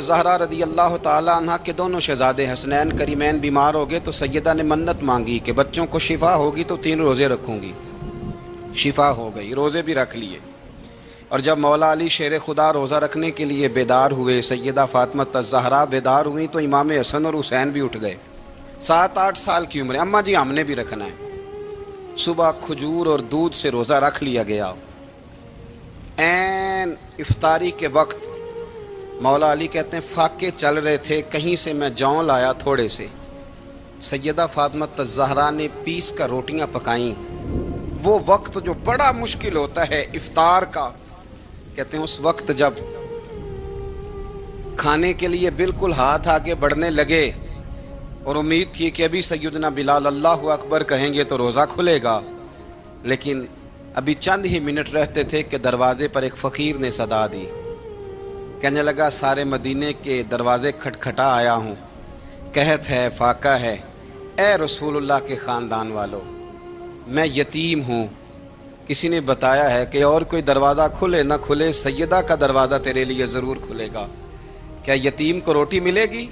زہرا رضی اللہ تعالیٰ عنہ کے دونوں شہزادے حسنین کریمین بیمار ہو گئے تو سیدہ نے منت مانگی کہ بچوں کو شفا ہوگی تو 3 روزے رکھوں گی۔ شفا ہو گئی، روزے بھی رکھ لیے۔ اور جب مولا علی شیر خدا روزہ رکھنے کے لیے بیدار ہوئے، سیدہ فاطمہ الزہرا بیدار ہوئیں تو امام حسن اور حسین بھی اٹھ گئے۔ 7-8 سال کی عمر، اماں جی ہم نے بھی رکھنا ہے۔ صبح کھجور اور دودھ سے روزہ رکھ لیا گیا۔ عین افطاری کے وقت مولا علی کہتے ہیں فاقے چل رہے تھے، کہیں سے میں جوں لایا تھوڑے سے، سیدہ فاطمہ الزہرا نے پیس کر روٹیاں پکائیں۔ وہ وقت جو بڑا مشکل ہوتا ہے افطار کا، کہتے ہیں اس وقت جب کھانے کے لیے بالکل ہاتھ آگے بڑھنے لگے اور امید تھی کہ ابھی سیدنا بلال اللہ اکبر کہیں گے تو روزہ کھلے گا، لیکن ابھی چند ہی منٹ رہتے تھے کہ دروازے پر ایک فقیر نے صدا دی۔ کہنے لگا سارے مدینے کے دروازے کھٹکھٹا آیا ہوں، قحط ہے، فاقہ ہے، اے رسول اللہ کے خاندان والو، میں یتیم ہوں، کسی نے بتایا ہے کہ اور کوئی دروازہ کھلے نہ کھلے سیدہ کا دروازہ تیرے لیے ضرور کھلے گا، کیا یتیم کو روٹی ملے گی؟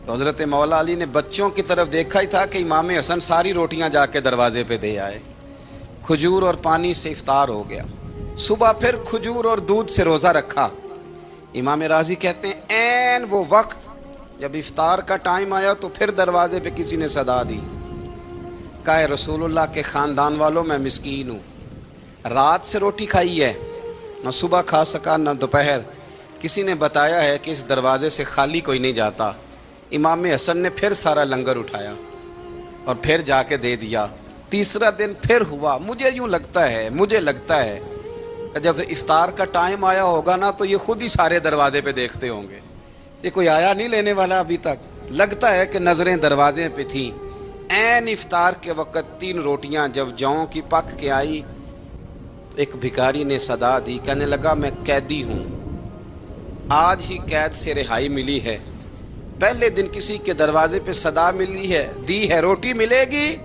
تو حضرت مولا علی نے بچوں کی طرف دیکھا ہی تھا کہ امام حسن ساری روٹیاں جا کے دروازے پہ دے آئے۔ کھجور اور پانی سے افطار ہو گیا۔ صبح پھر کھجور اور دودھ سے روزہ رکھا۔ امام راضی کہتے ہیں عین وہ وقت جب افطار کا ٹائم آیا تو پھر دروازے پہ کسی نے صدا دی، کہا اے رسول اللہ کے خاندان والوں، میں مسکین ہوں، رات سے روٹی کھائی ہے، نہ صبح کھا سکا نہ دوپہر، کسی نے بتایا ہے کہ اس دروازے سے خالی کوئی نہیں جاتا۔ امام حسن نے پھر سارا لنگر اٹھایا اور پھر جا کے دے دیا۔ تیسرا دن پھر ہوا۔ مجھے لگتا ہے کہ جب افطار کا ٹائم آیا ہوگا نا تو یہ خود ہی سارے دروازے پہ دیکھتے ہوں گے، یہ کوئی آیا نہیں لینے والا ابھی تک، لگتا ہے کہ نظریں دروازے پہ تھیں۔ عین افطار کے وقت 3 روٹیاں جب جوں کی پک کے آئی تو ایک بھکاری نے صدا دی، کہنے لگا میں قیدی ہوں، آج ہی قید سے رہائی ملی ہے، پہلے دن کسی کے دروازے پہ صدا دی ہے روٹی ملے گی۔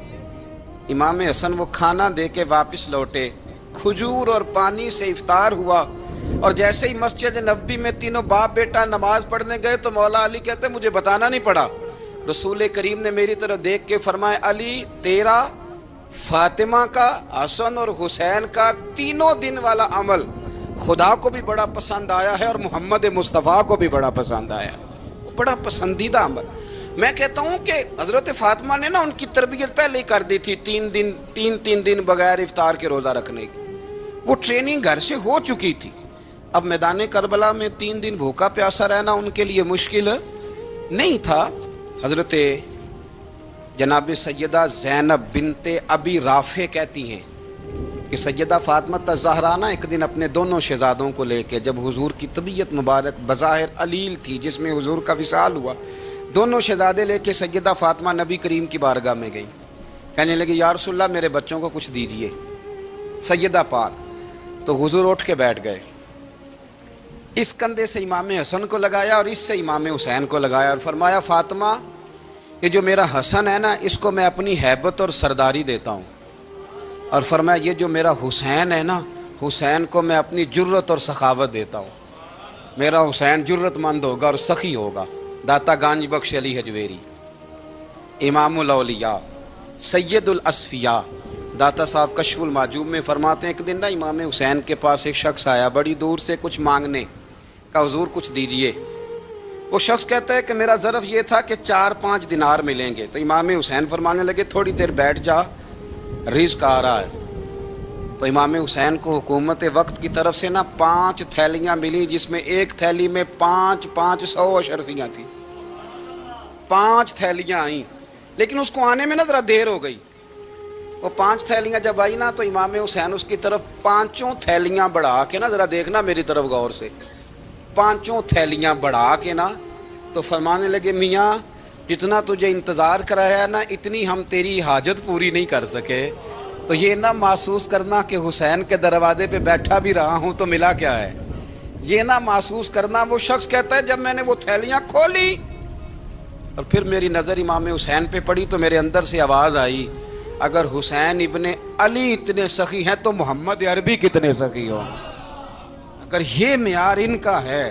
امام حسن وہ کھانا دے کے واپس لوٹے، کھجور اور پانی سے افطار ہوا، اور جیسے ہی مسجد نبوی میں تینوں باپ بیٹا نماز پڑھنے گئے تو مولا علی کہتے مجھے بتانا نہیں پڑا، رسول کریم نے میری طرف دیکھ کے فرمایا علی تیرا، فاطمہ کا، حسن اور حسین کا 3 دن والا عمل خدا کو بھی بڑا پسند آیا ہے اور محمد مصطفیٰ کو بھی بڑا پسند آیا، بڑا پسندیدہ عمل۔ میں کہتا ہوں کہ حضرت فاطمہ نے نا ان کی تربیت پہلے ہی کر دی تھی، 3 دن بغیر افطار کے روزہ رکھنے کی، وہ ٹریننگ گھر سے ہو چکی تھی۔ اب میدان کربلا میں 3 دن بھوکا پیاسا رہنا ان کے لیے مشکل نہیں تھا۔ حضرت جناب سیدہ زینب بنت ابی رافع کہتی ہیں کہ سیدہ فاطمہ الزہرا نا ایک دن اپنے دونوں شہزادوں کو لے کے، جب حضور کی طبیعت مبارک بظاہر علیل تھی جس میں حضور کا وصال ہوا، دونوں شہزادے لے کے سیدہ فاطمہ نبی کریم کی بارگاہ میں گئیں، کہنے لگی یا رسول اللہ میرے بچوں کو کچھ دیجئے سیدہ پاک۔ تو حضور اٹھ کے بیٹھ گئے، اس کندھے سے امام حسن کو لگایا اور اس سے امام حسین کو لگایا اور فرمایا فاطمہ یہ جو میرا حسن ہے نا اس کو میں اپنی ہیبت اور سرداری دیتا ہوں، اور فرمایا یہ جو میرا حسین ہے نا حسین کو میں اپنی جرت اور سخاوت دیتا ہوں، میرا حسین جرت مند ہوگا اور سخی ہوگا۔ داتا گانج بخش علی حجویری، امام الاولیاء، سید الاصفیاء، داتا صاحب کشف المعجوب میں فرماتے ہیں ایک دن نا امام حسین کے پاس ایک شخص آیا بڑی دور سے کچھ مانگنے کا، حضور کچھ دیجئے۔ وہ شخص کہتا ہے کہ میرا ظرف یہ تھا کہ 4-5 دینار ملیں گے، تو امام حسین فرمانے لگے تھوڑی دیر بیٹھ جا، رزق آ رہا ہے۔ تو امام حسین کو حکومت وقت کی طرف سے نا 5 تھیلیاں ملی، جس میں ایک تھیلی میں 500 اشرفیاں تھیں، 5 تھیلیاں آئیں، لیکن اس کو آنے میں نا ذرا دیر ہو گئی۔ وہ 5 تھیلیاں جب آئی نا تو امام حسین اس کی طرف 5 تھیلیاں بڑھا کے نا، ذرا دیکھنا میری طرف غور سے، 5 تھیلیاں بڑھا کے نا تو فرمانے لگے میاں جتنا تجھے انتظار کرایا نا اتنی ہم تیری حاجت پوری نہیں کر سکے، تو یہ نہ محسوس کرنا کہ حسین کے دروازے پہ بیٹھا بھی رہا ہوں تو ملا کیا ہے، یہ نہ محسوس کرنا۔ وہ شخص کہتا ہے جب میں نے وہ تھیلیاں کھولی اور پھر میری نظر امام حسین پہ پڑی تو میرے اندر سے آواز آئی اگر حسین ابن علی اتنے سخی ہیں تو محمد عربی کتنے سخی ہوں۔ اگر یہ معیار ان کا ہے،